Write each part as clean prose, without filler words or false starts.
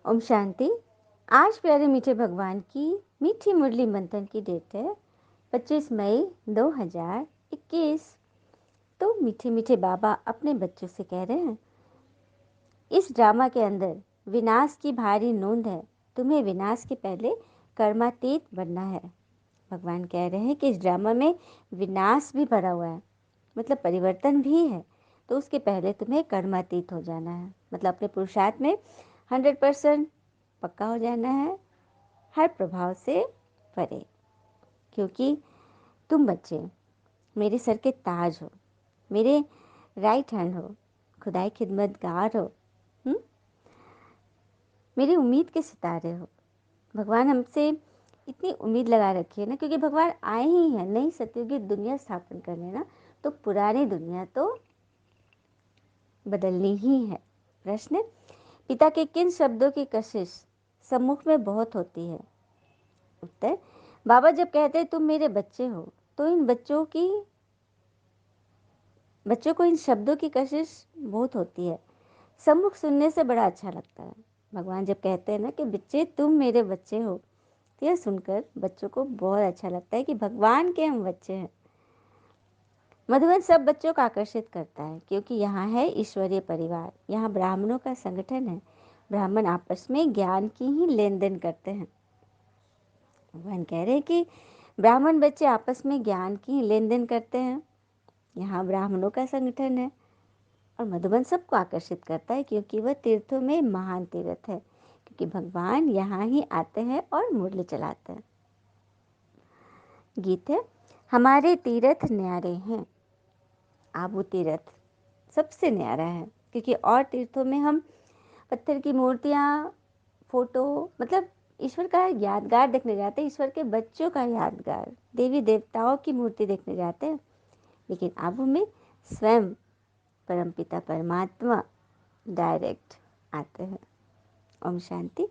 ओम शांति। आज प्यारे मीठे भगवान की मीठी मुरली मंथन की डेट है 25 मई 2021। तो मीठे मीठे बाबा अपने बच्चों से कह रहे हैं, इस ड्रामा के अंदर विनाश की भारी नोंद है। तुम्हें विनाश के पहले कर्मातीत बनना है। भगवान कह रहे हैं कि इस ड्रामा में विनाश भी भरा हुआ है, मतलब परिवर्तन भी है। तो उसके पहले तुम्हें कर्मातीत हो जाना है, मतलब अपने पुरुषार्थ में 100% पक्का हो जाना है, हर प्रभाव से परे। क्योंकि तुम बच्चे मेरे सर के ताज हो, मेरे राइट हैंड हो, खुदाई खिदमतगार हो, मेरी उम्मीद के सितारे हो। भगवान हमसे इतनी उम्मीद लगा रखी है ना, क्योंकि भगवान आए ही हैं नई सतयुगी दुनिया स्थापन करने ना, तो पुरानी दुनिया तो बदलनी ही है। प्रश्न, पिता के किन शब्दों की कशिश सम्मुख में बहुत होती है? उत्तर, बाबा जब कहते हैं तुम मेरे बच्चे हो, तो इन बच्चों को इन शब्दों की कशिश बहुत होती है। सम्मुख सुनने से बड़ा अच्छा लगता है। भगवान जब कहते हैं ना कि बच्चे तुम मेरे बच्चे हो, तो यह सुनकर बच्चों को बहुत अच्छा लगता है कि भगवान के हम बच्चे हैं। मधुबन सब बच्चों को आकर्षित करता है, क्योंकि यहाँ है ईश्वरीय परिवार, यहाँ ब्राह्मणों का संगठन है। ब्राह्मण आपस में ज्ञान की ही लेन देन करते हैं। भगवान कह रहे हैं कि ब्राह्मण बच्चे आपस में ज्ञान की लेन देन करते हैं। यहाँ ब्राह्मणों का संगठन है। और मधुबन सबको आकर्षित करता है, क्योंकि वह तीर्थों में महान तीर्थ है, क्योंकि भगवान यहाँ ही आते हैं और मुरली चलाते हैं। गीत है, हमारे तीर्थ न्यारे हैं। आबू तीर्थ सबसे न्यारा है, क्योंकि और तीर्थों में हम पत्थर की मूर्तियाँ, फोटो, मतलब ईश्वर का यादगार देखने जाते हैं, ईश्वर के बच्चों का यादगार, देवी देवताओं की मूर्ति देखने जाते हैं। लेकिन आबू में स्वयं परमपिता परमात्मा डायरेक्ट आते हैं। ओम शांति।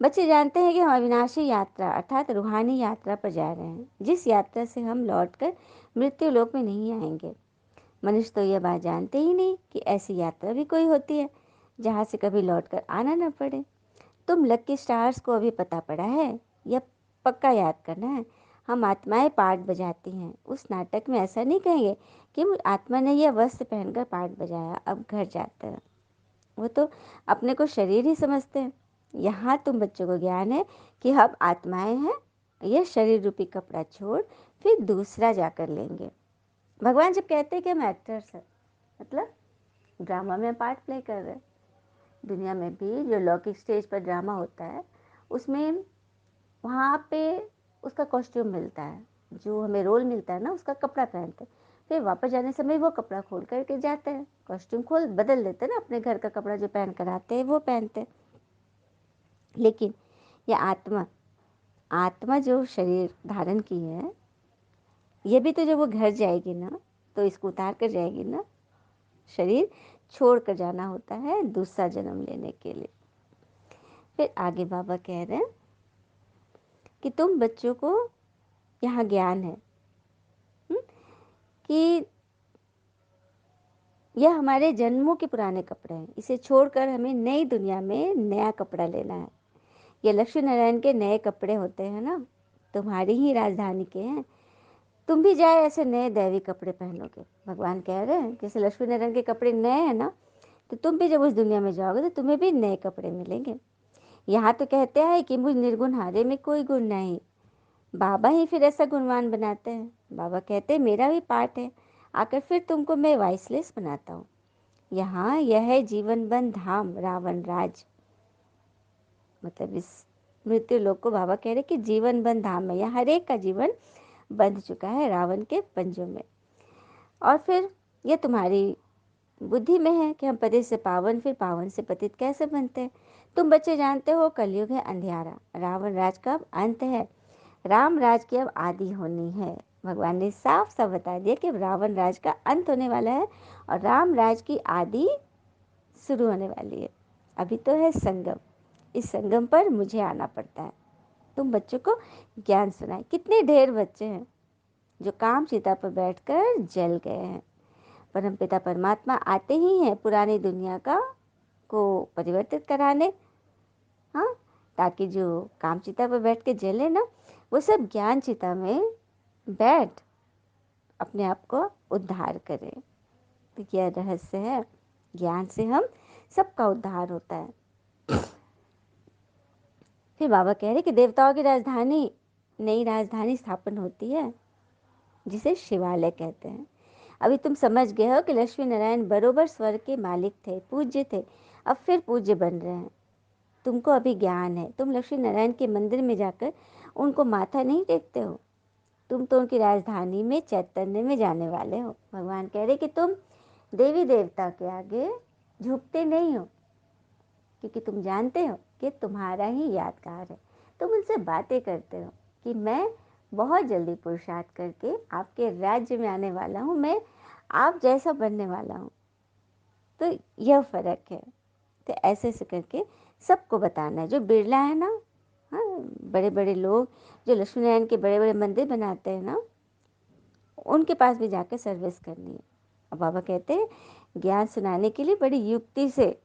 बच्चे जानते हैं कि हम अविनाशी यात्रा अर्थात रूहानी यात्रा पर जा रहे हैं, जिस यात्रा से हम लौटकर मृत्यु लोक में नहीं आएंगे। मनुष्य तो यह बात जानते ही नहीं कि ऐसी यात्रा भी कोई होती है जहाँ से कभी लौटकर आना न पड़े। तुम लक्की स्टार्स को अभी पता पड़ा है, यह पक्का याद करना है। हम आत्माएं पार्ट बजाती हैं। उस नाटक में ऐसा नहीं कहेंगे कि आत्मा ने यह वस्त्र पहनकर पार्ट बजाया, अब घर जाते हैं। वो तो अपने को शरीर ही समझते हैं। यहाँ तुम बच्चों को ज्ञान है कि हम आत्माएं हैं, यह शरीर रूपी कपड़ा छोड़ फिर दूसरा जाकर लेंगे। भगवान जब कहते हैं कि हम एक्टर्स हैं, मतलब ड्रामा में पार्ट प्ले कर रहे हैं। दुनिया में भी जो लौकिक स्टेज पर ड्रामा होता है, उसमें वहाँ पे उसका कॉस्ट्यूम मिलता है, जो हमें रोल मिलता है ना, उसका कपड़ा पहनते हैं। फिर वापस जाने समय वो कपड़ा खोल करके जाते हैं, कॉस्ट्यूम खोल बदल लेते हैं ना, अपने घर का कपड़ा जो पहन कर आते हैं वो पहनते हैं। लेकिन ये आत्मा आत्मा जो शरीर धारण की है, ये भी तो जब वो घर जाएगी ना, तो इसको उतार कर जाएगी ना, शरीर छोड़ कर जाना होता है दूसरा जन्म लेने के लिए। फिर आगे बाबा कह रहे हैं कि तुम बच्चों को यहाँ ज्ञान है कि यह हमारे जन्मों के पुराने कपड़े हैं, इसे छोड़कर हमें नई दुनिया में नया कपड़ा लेना है। ये लक्ष्मी नारायण के नए कपड़े होते हैं ना, तुम्हारी ही राजधानी के हैं। तुम भी जाए ऐसे नए दैवी कपड़े पहनोगे। भगवान कह रहे हैं जैसे लक्ष्मी नारायण के कपड़े नए हैं ना, तो तुम भी जब उस दुनिया में जाओगे तो तुम्हें भी नए कपड़े मिलेंगे। यहाँ तो कहते हैं कि मुझ निर्गुण हारे में कोई गुण नहीं। बाबा ही फिर ऐसा गुणवान बनाते हैं। बाबा कहते हैं मेरा भी पार्ट है, आकर फिर तुमको मैं वाइसलेस बनाता हूँ। यहाँ यह है जीवन बंद धाम रावण राज, मतलब इस मृत्यु लोक को बाबा कह रहे कि जीवन बंद धाम है। यहाँ हर एक का जीवन बंध चुका है रावण के पंजों में। और फिर ये तुम्हारी बुद्धि में है कि हम पतित से पावन, फिर पावन से पतित कैसे बनते हैं। तुम बच्चे जानते हो कलयुग है अंधियारा, रावण राज का अब अंत है, राम राज की अब आदि होनी है। भगवान ने साफ साफ बता दिया कि रावण राज का अंत होने वाला है और राम राज की आदि शुरू होने वाली है। अभी तो है संगम, इस संगम पर मुझे आना पड़ता है। तुम बच्चों को ज्ञान सुनाए। कितने ढेर बच्चे हैं जो काम चिता पर बैठकर जल गए हैं। परमपिता परमात्मा आते ही हैं पुरानी दुनिया का को परिवर्तित कराने। हाँ, ताकि जो काम चिता पर बैठ के जले ना, वो सब ज्ञान चिता में बैठ अपने आप को उद्धार करे। तो यह रहस्य है, ज्ञान से हम सबका उद्धार होता है। फिर बाबा कह रहे कि देवताओं की राजधानी, नई राजधानी स्थापन होती है जिसे शिवालय कहते हैं। अभी तुम समझ गए हो कि लक्ष्मी नारायण बरोबर स्वर्ग के मालिक थे, पूज्य थे, अब फिर पूज्य बन रहे हैं। तुमको अभी ज्ञान है, तुम लक्ष्मी नारायण के मंदिर में जाकर उनको माथा नहीं टेकते हो, तुम तो उनकी राजधानी में चैतन्य में जाने वाले हो। भगवान कह रहे कि तुम देवी देवता के आगे झुकते नहीं हो, क्योंकि तुम जानते हो कि तुम्हारा ही यादगार है। तुम उनसे बातें करते हो कि मैं बहुत जल्दी पुरुषार्थ करके आपके राज्य में आने वाला हूँ, मैं आप जैसा बनने वाला हूँ। तो यह फर्क है। तो ऐसे ऐसे करके सबको बताना है। जो बिरला है ना, हाँ, बड़े बड़े लोग जो लक्ष्मी नारायण के बड़े बड़े मंदिर बनाते हैं ना, उनके पास भी जाकर सर्विस करनी है। अब बाबा कहते हैं ज्ञान सुनाने के लिए बड़ी युक्ति से,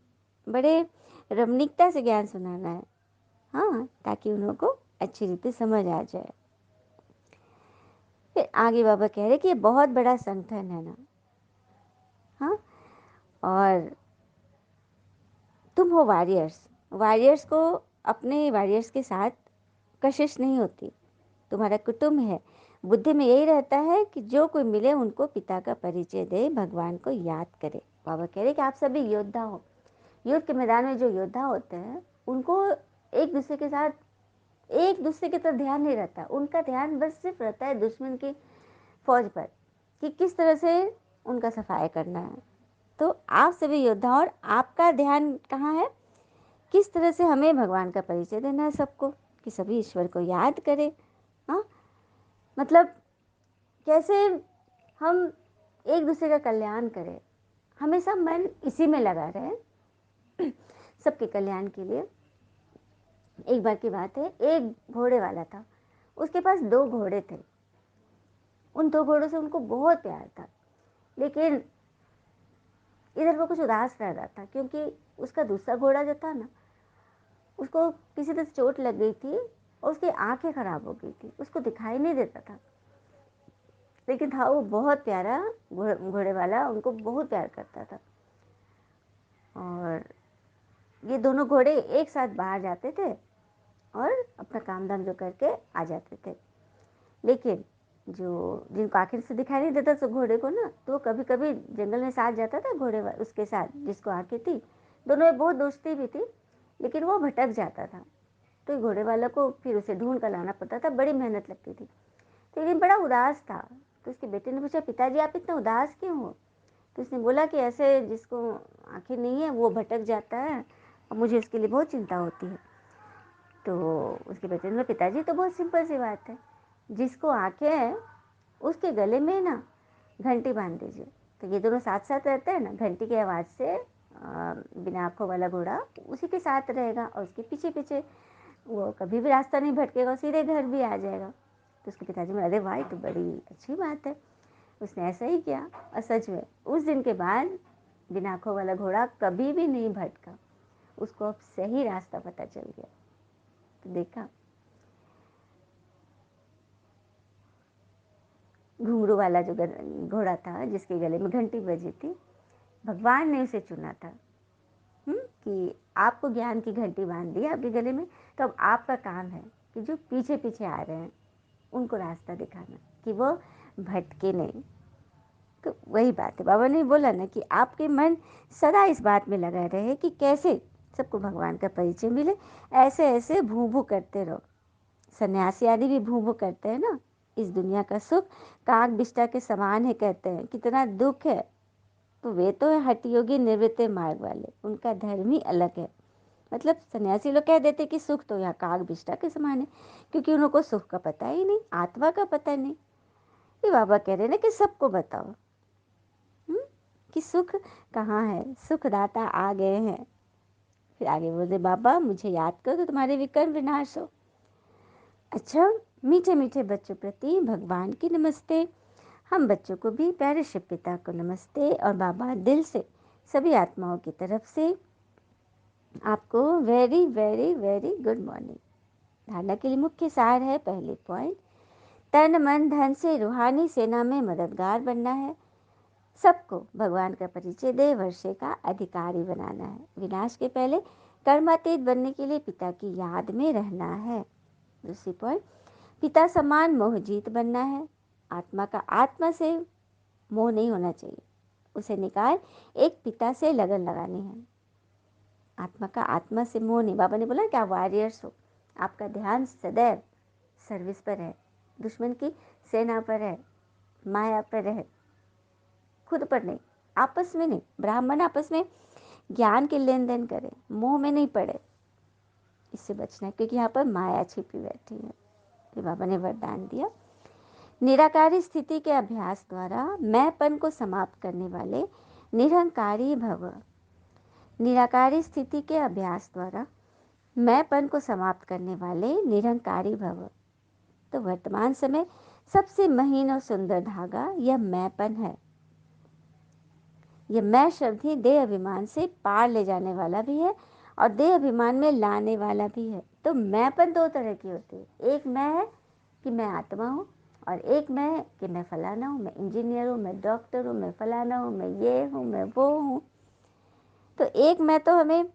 बड़े रमणीकता से ज्ञान सुनाना है, हाँ, ताकि उन्हों को अच्छी रीति समझ आ जाए। फिर आगे बाबा कह रहे कि ये बहुत बड़ा संगठन है ना, हाँ, और तुम हो वॉरियर्स। वॉरियर्स को अपने वॉरियर्स के साथ कशिश नहीं होती। तुम्हारा कुटुंब है, बुद्धि में यही रहता है कि जो कोई मिले उनको पिता का परिचय दे, भगवान को याद करे। बाबा कह रहे कि आप सभी योद्धा हो। युद्ध के मैदान में जो योद्धा होते हैं उनको एक दूसरे की तरफ ध्यान नहीं रहता, उनका ध्यान बस सिर्फ रहता है दुश्मन की फौज पर, कि किस तरह से उनका सफाया करना है। तो आप सभी योद्धा, और आपका ध्यान कहाँ है, किस तरह से हमें भगवान का परिचय देना है सबको, कि सभी ईश्वर को याद करें। हाँ, मतलब कैसे हम एक दूसरे का कल्याण करें, हमेशा मन इसी में लगा रहे सबके कल्याण के लिए। एक बार की बात है, एक घोड़े वाला था, उसके पास 2 घोड़े थे। उन 2 घोड़ों से उनको बहुत प्यार था, लेकिन इधर वो कुछ उदास रह रहा था, क्योंकि उसका दूसरा घोड़ा जो था ना, उसको किसी तरह से चोट लग गई थी और उसकी आंखें खराब हो गई थी, उसको दिखाई नहीं देता था। लेकिन था वो बहुत प्यारा, घोड़े वाला उनको बहुत प्यार करता था। और ये दोनों घोड़े एक साथ बाहर जाते थे और अपना काम धाम जो करके आ जाते थे। लेकिन जो जिनको आखिर से दिखाई नहीं देता तो घोड़े को ना, तो कभी कभी जंगल में साथ जाता था घोड़े उसके साथ, जिसको आंखें थी। दोनों में बहुत दोस्ती भी थी, लेकिन वो भटक जाता था। तो घोड़े वाला को फिर उसे ढूंढ कर लाना पड़ता था, बड़ी मेहनत लगती थी। तो लेकिन बड़ा उदास था। तो उसके बेटे ने पूछा, पिताजी आप इतना उदास क्यों हो? तो उसने बोला कि ऐसे जिसको आंखें नहीं है वो भटक जाता है और मुझे उसके लिए बहुत चिंता होती है। तो उसके बेटे ने बोला, पिताजी तो बहुत सिंपल सी बात है, जिसको आंखें हैं उसके गले में ना घंटी बांध दीजिए। तो ये दोनों साथ साथ रहते हैं ना, घंटी की आवाज़ से बिना आँखों वाला घोड़ा उसी के साथ रहेगा और उसके पीछे पीछे वो कभी भी रास्ता नहीं भटकेगा, सीधे घर भी आ जाएगा। तो उसके पिताजी बोले, अरे भाई तो बड़ी अच्छी बात है। उसने ऐसा ही किया और सच में उस दिन के बाद बिना आँखों वाला घोड़ा कभी भी नहीं भटका, उसको अब सही रास्ता पता चल गया। तो देखा, घुंघरू वाला जो घोड़ा था जिसके गले में घंटी बजी थी, भगवान ने उसे चुना था, कि आपको ज्ञान की घंटी बांध दी आपके गले में। तो अब आपका काम है कि जो पीछे पीछे आ रहे हैं उनको रास्ता दिखाना, कि वो भटके नहीं। तो वही बात है, बाबा ने बोला ना कि आपके मन सदा इस बात में लगा रहे कि कैसे सबको भगवान का परिचय मिले। ऐसे ऐसे भू भू करते रहो। सन्यासी आदि भी भू भू करते हैं ना, इस दुनिया का सुख काग बिष्टा के समान है, कहते हैं कितना दुख है। तो वे तो है हठ योगी निवृत्त मार्ग वाले, उनका धर्म ही अलग है। मतलब सन्यासी लोग कह देते कि सुख तो यहाँ काग बिष्टा के समान है, क्योंकि उनको सुख का पता ही नहीं, आत्मा का पता नहीं। ये बाबा कह रहे हैं ना कि सबको बताओ, कि सुख कहाँ है, सुखदाता आ गए हैं। फिर आगे बोलते, बाबा मुझे याद करो तो तुम्हारे विकर्म विनाश हो। अच्छा, मीठे मीठे बच्चों प्रति भगवान की नमस्ते। हम बच्चों को भी प्यारे शिव पिता को नमस्ते। और बाबा दिल से सभी आत्माओं की तरफ से आपको very very very good morning. धारणा के लिए मुख्य सार है, पहले पॉइंट, तन मन धन से रूहानी सेना में मददगार बनना है, सबको भगवान का परिचय दे, वर्षे का अधिकारी बनाना है, विनाश के पहले कर्मातीत बनने के लिए पिता की याद में रहना है। दूसरी पॉइंट, पिता समान मोहजीत बनना है, आत्मा का आत्मा से मोह नहीं होना चाहिए, उसे निकाल एक पिता से लगन लगानी है। आत्मा का आत्मा से मोह नहीं, बाबा ने बोला कि आप वॉरियर्स हो, आपका ध्यान सदैव सर्विस पर है, दुश्मन की सेना पर है, माया पर है, खुद पर नहीं, आपस में नहीं। ब्राह्मण आपस में ज्ञान के लेन देन करें, मोह में नहीं पड़े, इससे बचना है, क्योंकि यहाँ पर माया छिपी बैठी है। ये बाबा ने वरदान दिया। निराकारी स्थिति के अभ्यास द्वारा मैंपन को समाप्त करने वाले निरहंकारी भव। निराकारी स्थिति के अभ्यास द्वारा मैंपन को समाप्त करने वाले निरहंकारी भव। तो वर्तमान समय सबसे महीन और सुंदर धागा यह मैंपन है। यह मैं शब्द ही देह अभिमान से पार ले जाने वाला भी है और देह अभिमान में लाने वाला भी है। तो मैंपन दो तरह की होती है, एक मैं है कि मैं आत्मा हूँ, और एक मैं है कि मैं फलाना हूँ, मैं इंजीनियर हूँ, मैं डॉक्टर हूँ, मैं फलाना हूँ, मैं ये हूँ, मैं वो हूँ। तो एक मैं तो हमें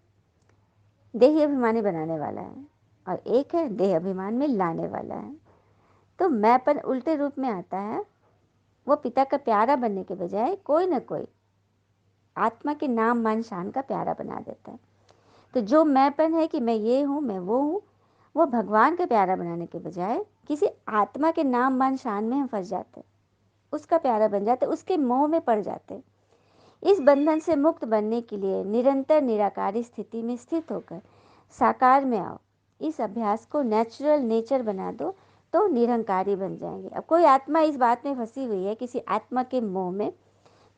देह अभिमानी बनाने वाला है, और एक है देह अभिमान में लाने वाला है। तो मैंपन उल्टे रूप में आता है, वो पिता का प्यारा बनने के बजाय कोई ना कोई आत्मा के नाम मान शान का प्यारा बना देता है। तो जो मैंपन है कि मैं ये हूँ, मैं वो हूँ, वो भगवान का प्यारा बनाने के बजाय किसी आत्मा के नाम मान शान में हम फंस जाते हैं, उसका प्यारा बन जाते, उसके मोह में पड़ जाते। इस बंधन से मुक्त बनने के लिए निरंतर निराकारी स्थिति में स्थित होकर साकार में आओ। इस अभ्यास को नेचुरल नेचर बना दो तो निरंकारी बन जाएंगे। अब कोई आत्मा इस बात में फंसी हुई है किसी आत्मा के मोह में,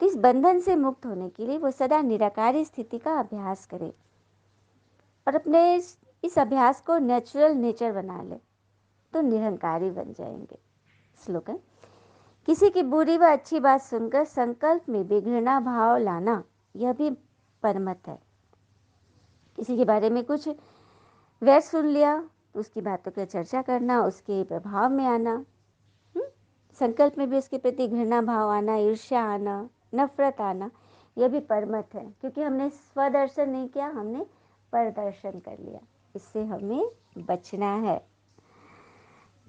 तो इस बंधन से मुक्त होने के लिए वो सदा निराकारी स्थिति का अभ्यास करे और अपने इस अभ्यास को नेचुरल नेचर बना ले तो निरंकारी बन जाएंगे। स्लोगन, किसी की बुरी व अच्छी बात सुनकर संकल्प में विघृणा भाव लाना यह भी परमत है। किसी के बारे में कुछ वैर सुन लिया तो उसकी बातों की चर्चा करना, उसके प्रभाव में आना, संकल्प में भी उसके प्रति घृणा भाव आना, ईर्ष्या आना, नफरत आना, यह भी परमत है, क्योंकि हमने स्वदर्शन नहीं किया, हमने परदर्शन कर लिया। इससे हमें बचना है,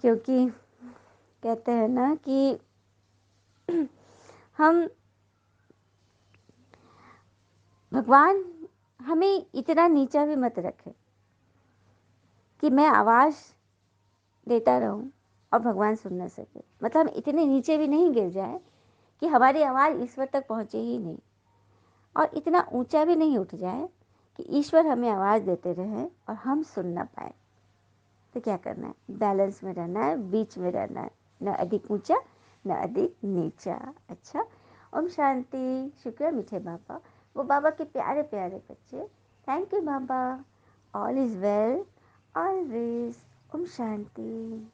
क्योंकि कहते हैं ना कि हम भगवान हमें इतना नीचा भी मत रखे कि मैं आवाज़ देता रहूं और भगवान सुन न सके। मतलब हम इतने नीचे भी नहीं गिर जाए कि हमारी आवाज़ ईश्वर तक पहुंचे ही नहीं, और इतना ऊंचा भी नहीं उठ जाए कि ईश्वर हमें आवाज़ देते रहे और हम सुन ना पाए। तो क्या करना है, बैलेंस में रहना है, बीच में रहना है, न अधिक ऊंचा न अधिक नीचा। अच्छा, ओम शांति। शुक्रिया मीठे बाबा, वो बाबा के प्यारे प्यारे बच्चे। थैंक यू बाबा, ऑल इज़ वेल ऑलवेज। ओम शांति।